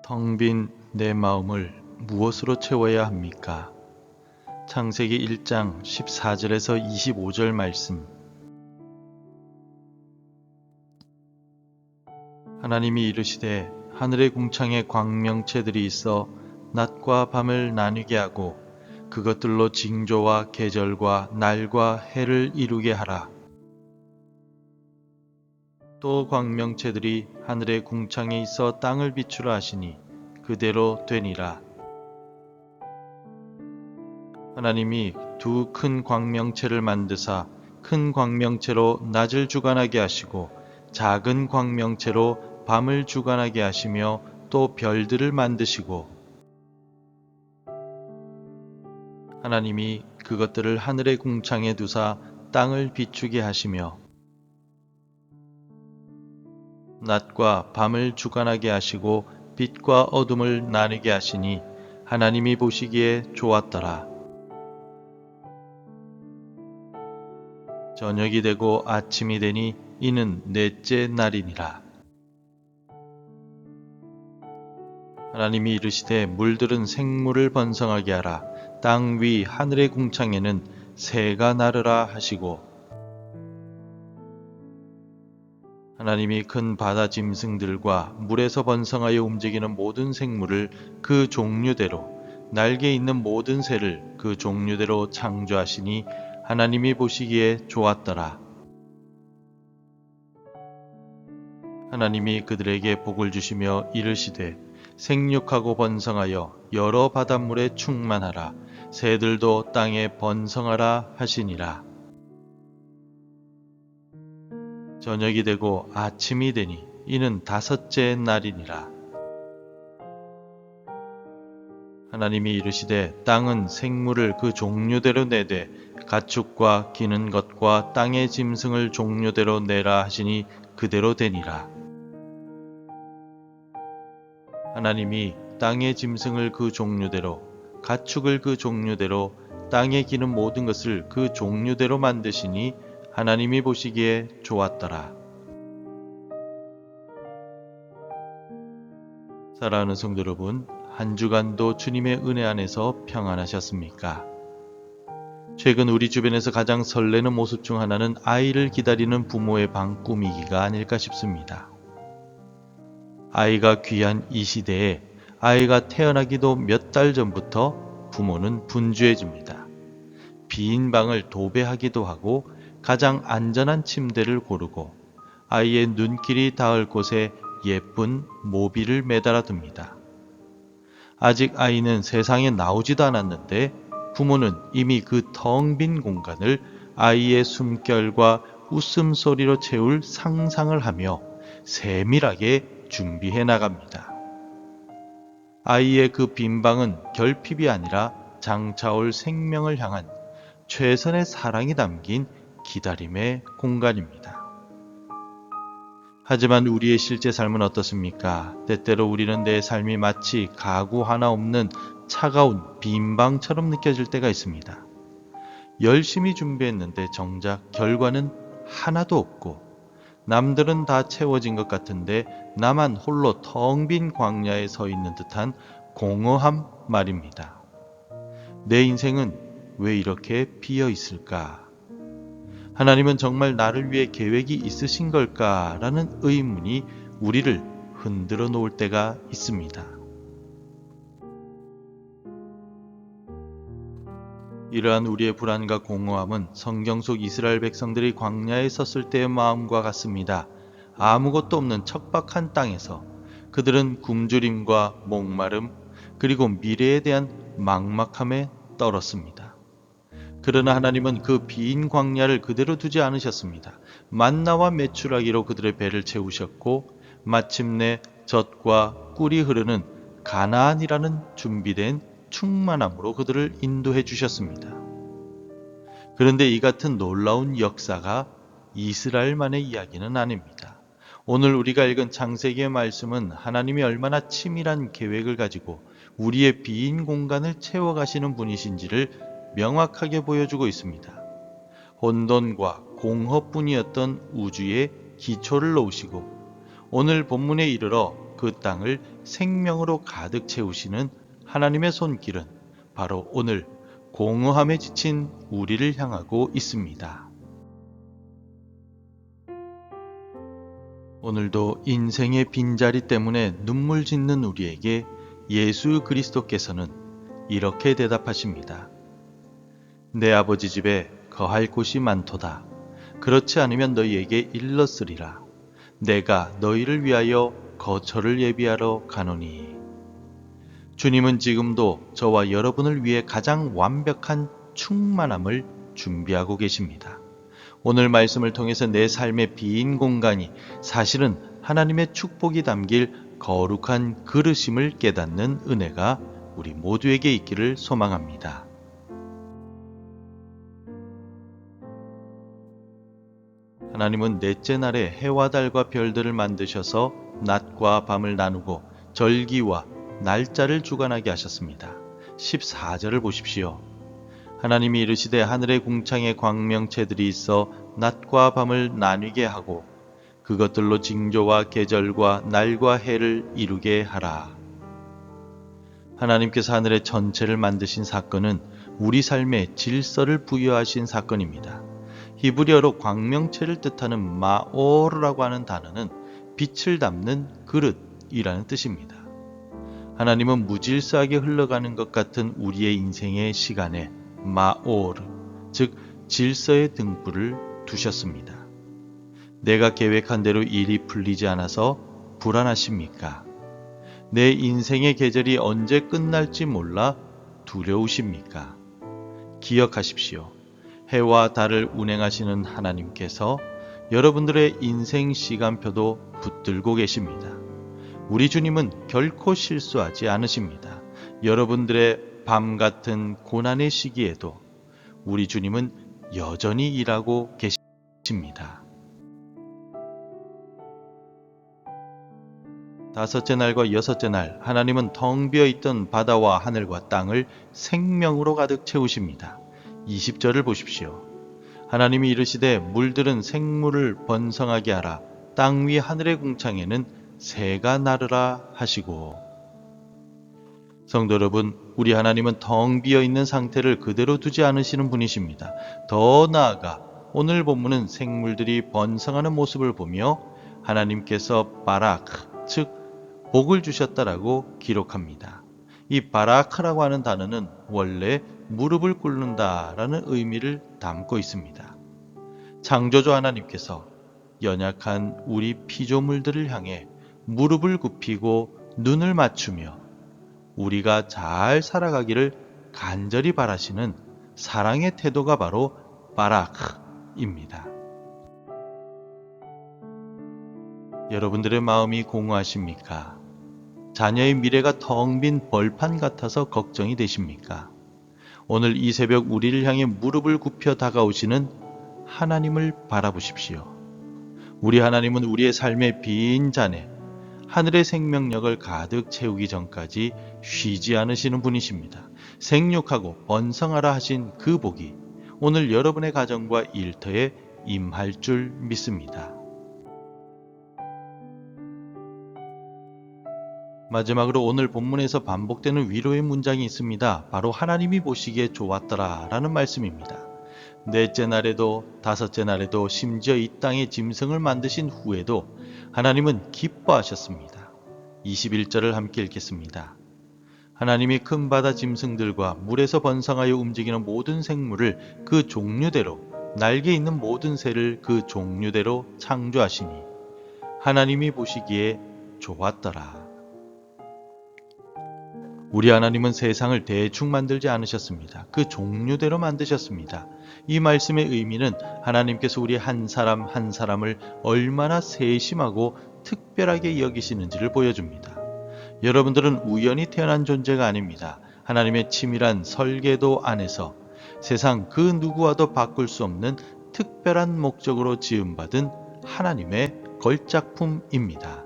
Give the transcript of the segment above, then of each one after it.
텅 빈 내 마음을 무엇으로 채워야 합니까? 창세기 1장 14절에서 25절 말씀. 하나님이 이르시되 하늘의 궁창에 광명체들이 있어 낮과 밤을 나뉘게 하고 그것들로 징조와 계절과 날과 해를 이루게 하라. 또 광명체들이 하늘의 궁창에 있어 땅을 비추라 하시니 그대로 되니라. 하나님이 두 큰 광명체를 만드사 큰 광명체로 낮을 주관하게 하시고 작은 광명체로 밤을 주관하게 하시며 또 별들을 만드시고 하나님이 그것들을 하늘의 궁창에 두사 땅을 비추게 하시며 낮과 밤을 주관하게 하시고 빛과 어둠을 나누게 하시니 하나님이 보시기에 좋았더라. 저녁이 되고 아침이 되니 이는 넷째 날이니라. 하나님이 이르시되 물들은 생물을 번성하게 하라. 땅 위 하늘의 궁창에는 새가 나르라 하시고 하나님이 큰 바다 짐승들과 물에서 번성하여 움직이는 모든 생물을 그 종류대로 날개 있는 모든 새를 그 종류대로 창조하시니 하나님이 보시기에 좋았더라. 하나님이 그들에게 복을 주시며 이르시되 생육하고 번성하여 여러 바닷물에 충만하라. 새들도 땅에 번성하라 하시니라. 저녁이 되고 아침이 되니 이는 다섯째 날이니라. 하나님이 이르시되 땅은 생물을 그 종류대로 내되 가축과 기는 것과 땅의 짐승을 종류대로 내라 하시니 그대로 되니라. 하나님이 땅의 짐승을 그 종류대로 가축을 그 종류대로 땅에 기는 모든 것을 그 종류대로 만드시니 하나님이 보시기에 좋았더라. 사랑하는 성도 여러분, 한 주간도 주님의 은혜 안에서 평안하셨습니까? 최근 우리 주변에서 가장 설레는 모습 중 하나는 아이를 기다리는 부모의 방 꾸미기가 아닐까 싶습니다. 아이가 귀한 이 시대에 아이가 태어나기도 몇 달 전부터 부모는 분주해집니다. 빈 방을 도배하기도 하고 가장 안전한 침대를 고르고 아이의 눈길이 닿을 곳에 예쁜 모비를 매달아 둡니다. 아직 아이는 세상에 나오지도 않았는데 부모는 이미 그 텅 빈 공간을 아이의 숨결과 웃음소리로 채울 상상을 하며 세밀하게 준비해 나갑니다. 아이의 그 빈 방은 결핍이 아니라 장차올 생명을 향한 최선의 사랑이 담긴 기다림의 공간입니다. 하지만 우리의 실제 삶은 어떻습니까? 때때로 우리는 내 삶이 마치 가구 하나 없는 차가운 빈 방처럼 느껴질 때가 있습니다. 열심히 준비했는데 정작 결과는 하나도 없고 남들은 다 채워진 것 같은데 나만 홀로 텅 빈 광야에 서 있는 듯한 공허함 말입니다. 내 인생은 왜 이렇게 비어 있을까? 하나님은 정말 나를 위해 계획이 있으신 걸까? 라는 의문이 우리를 흔들어 놓을 때가 있습니다. 이러한 우리의 불안과 공허함은 성경 속 이스라엘 백성들이 광야에 섰을 때의 마음과 같습니다. 아무것도 없는 척박한 땅에서 그들은 굶주림과 목마름 그리고 미래에 대한 막막함에 떨었습니다. 그러나 하나님은 그 빈 광야를 그대로 두지 않으셨습니다. 만나와 메추라기로 그들의 배를 채우셨고 마침내 젖과 꿀이 흐르는 가나안이라는 준비된 충만함으로 그들을 인도해 주셨습니다. 그런데 이 같은 놀라운 역사가 이스라엘만의 이야기는 아닙니다. 오늘 우리가 읽은 창세기의 말씀은 하나님이 얼마나 치밀한 계획을 가지고 우리의 빈 공간을 채워가시는 분이신지를 명확하게 보여주고 있습니다. 혼돈과 공허뿐이었던 우주에 기초를 놓으시고 오늘 본문에 이르러 그 땅을 생명으로 가득 채우시는 하나님의 손길은 바로 오늘 공허함에 지친 우리를 향하고 있습니다. 오늘도 인생의 빈자리 때문에 눈물 짓는 우리에게 예수 그리스도께서는 이렇게 대답하십니다. 내 아버지 집에 거할 곳이 많도다. 그렇지 않으면 너희에게 일렀으리라. 내가 너희를 위하여 거처를 예비하러 가노니. 주님은 지금도 저와 여러분을 위해 가장 완벽한 충만함을 준비하고 계십니다. 오늘 말씀을 통해서 내 삶의 빈 공간이 사실은 하나님의 축복이 담길 거룩한 그릇임을 깨닫는 은혜가 우리 모두에게 있기를 소망합니다. 하나님은 넷째 날에 해와 달과 별들을 만드셔서 낮과 밤을 나누고 절기와 날짜를 주관하게 하셨습니다. 14절을 보십시오. 하나님이 이르시되 하늘의 궁창에 광명체들이 있어 낮과 밤을 나뉘게 하고 그것들로 징조와 계절과 날과 해를 이루게 하라. 하나님께서 하늘의 전체를 만드신 사건은 우리 삶에 질서를 부여하신 사건입니다. 히브리어로 광명체를 뜻하는 마오르라고 하는 단어는 빛을 담는 그릇이라는 뜻입니다. 하나님은 무질서하게 흘러가는 것 같은 우리의 인생의 시간에 마오르, 즉 질서의 등불을 두셨습니다. 내가 계획한 대로 일이 풀리지 않아서 불안하십니까? 내 인생의 계절이 언제 끝날지 몰라 두려우십니까? 기억하십시오. 해와 달을 운행하시는 하나님께서 여러분들의 인생 시간표도 붙들고 계십니다. 우리 주님은 결코 실수하지 않으십니다. 여러분들의 밤 같은 고난의 시기에도 우리 주님은 여전히 일하고 계십니다. 다섯째 날과 여섯째 날 하나님은 텅 비어 있던 바다와 하늘과 땅을 생명으로 가득 채우십니다. 20절을 보십시오. 하나님이 이르시되 물들은 생물을 번성하게 하라. 땅 위 하늘의 궁창에는 새가 나르라 하시고. 성도 여러분, 우리 하나님은 텅 비어 있는 상태를 그대로 두지 않으시는 분이십니다. 더 나아가 오늘 본문은 생물들이 번성하는 모습을 보며 하나님께서 바라크, 즉 복을 주셨다라고 기록합니다. 이 바라크라고 하는 단어는 원래 무릎을 꿇는다라는 의미를 담고 있습니다. 창조주 하나님께서 연약한 우리 피조물들을 향해 무릎을 굽히고 눈을 맞추며 우리가 잘 살아가기를 간절히 바라시는 사랑의 태도가 바로 바라크입니다. 여러분들의 마음이 공허하십니까? 자녀의 미래가 텅 빈 벌판 같아서 걱정이 되십니까? 오늘 이 새벽 우리를 향해 무릎을 굽혀 다가오시는 하나님을 바라보십시오. 우리 하나님은 우리의 삶의 빈 잔에 하늘의 생명력을 가득 채우기 전까지 쉬지 않으시는 분이십니다. 생육하고 번성하라 하신 그 복이 오늘 여러분의 가정과 일터에 임할 줄 믿습니다. 마지막으로 오늘 본문에서 반복되는 위로의 문장이 있습니다. 바로 하나님이 보시기에 좋았더라 라는 말씀입니다. 넷째 날에도 다섯째 날에도 심지어 이 땅에 짐승을 만드신 후에도 하나님은 기뻐하셨습니다. 21절을 함께 읽겠습니다. 하나님이 큰 바다 짐승들과 물에서 번성하여 움직이는 모든 생물을 그 종류대로 날개 있는 모든 새를 그 종류대로 창조하시니 하나님이 보시기에 좋았더라. 우리 하나님은 세상을 대충 만들지 않으셨습니다. 그 종류대로 만드셨습니다. 이 말씀의 의미는 하나님께서 우리 한 사람 한 사람을 얼마나 세심하고 특별하게 여기시는지를 보여줍니다. 여러분들은 우연히 태어난 존재가 아닙니다. 하나님의 치밀한 설계도 안에서 세상 그 누구와도 바꿀 수 없는 특별한 목적으로 지음받은 하나님의 걸작품입니다.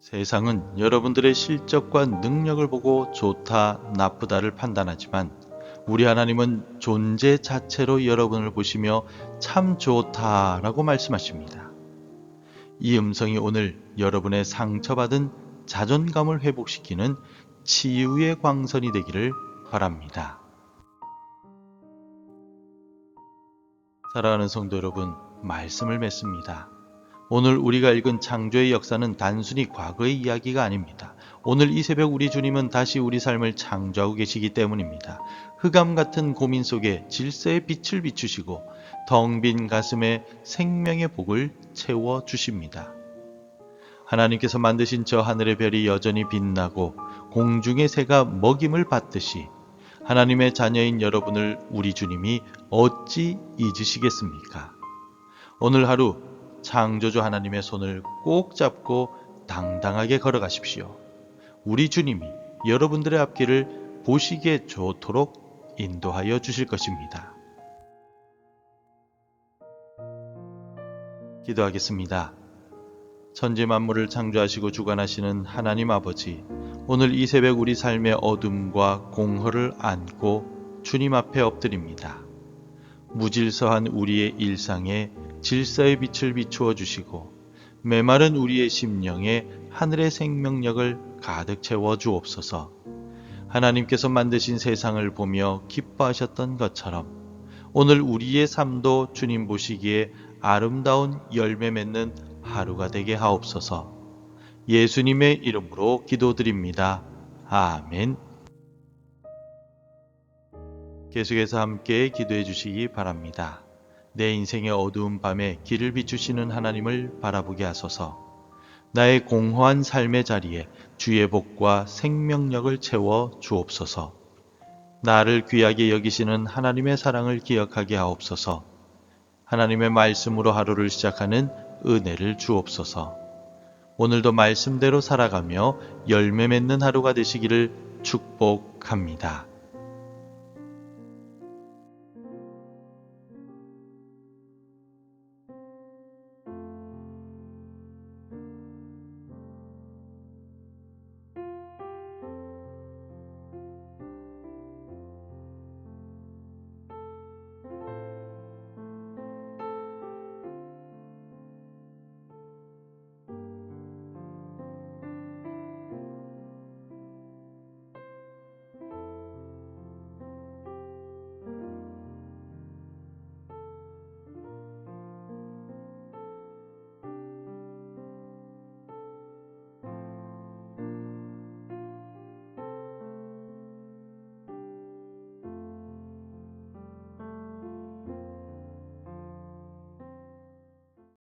세상은 여러분들의 실적과 능력을 보고 좋다, 나쁘다를 판단하지만 우리 하나님은 존재 자체로 여러분을 보시며 참 좋다라고 말씀하십니다. 이 음성이 오늘 여러분의 상처받은 자존감을 회복시키는 치유의 광선이 되기를 바랍니다. 사랑하는 성도 여러분, 말씀을 맺습니다. 오늘 우리가 읽은 창조의 역사는 단순히 과거의 이야기가 아닙니다. 오늘 이 새벽 우리 주님은 다시 우리 삶을 창조하고 계시기 때문입니다. 흑암 같은 고민 속에 질서의 빛을 비추시고 텅 빈 가슴에 생명의 복을 채워주십니다. 하나님께서 만드신 저 하늘의 별이 여전히 빛나고 공중의 새가 먹임을 받듯이 하나님의 자녀인 여러분을 우리 주님이 어찌 잊으시겠습니까? 오늘 하루 창조주 하나님의 손을 꼭 잡고 당당하게 걸어가십시오. 우리 주님이 여러분들의 앞길을 보시기에 좋도록 인도하여 주실 것입니다. 기도하겠습니다. 천지 만물을 창조하시고 주관하시는 하나님 아버지, 오늘 이 새벽 우리 삶의 어둠과 공허를 안고 주님 앞에 엎드립니다. 무질서한 우리의 일상에 질서의 빛을 비추어 주시고 메마른 우리의 심령에 하늘의 생명력을 가득 채워 주옵소서. 하나님께서 만드신 세상을 보며 기뻐하셨던 것처럼 오늘 우리의 삶도 주님 보시기에 아름다운 열매 맺는 하루가 되게 하옵소서. 예수님의 이름으로 기도드립니다. 아멘. 계속해서 함께 기도해 주시기 바랍니다. 내 인생의 어두운 밤에 길을 비추시는 하나님을 바라보게 하소서. 나의 공허한 삶의 자리에 주의 복과 생명력을 채워 주옵소서. 나를 귀하게 여기시는 하나님의 사랑을 기억하게 하옵소서. 하나님의 말씀으로 하루를 시작하는 은혜를 주옵소서. 오늘도 말씀대로 살아가며 열매 맺는 하루가 되시기를 축복합니다.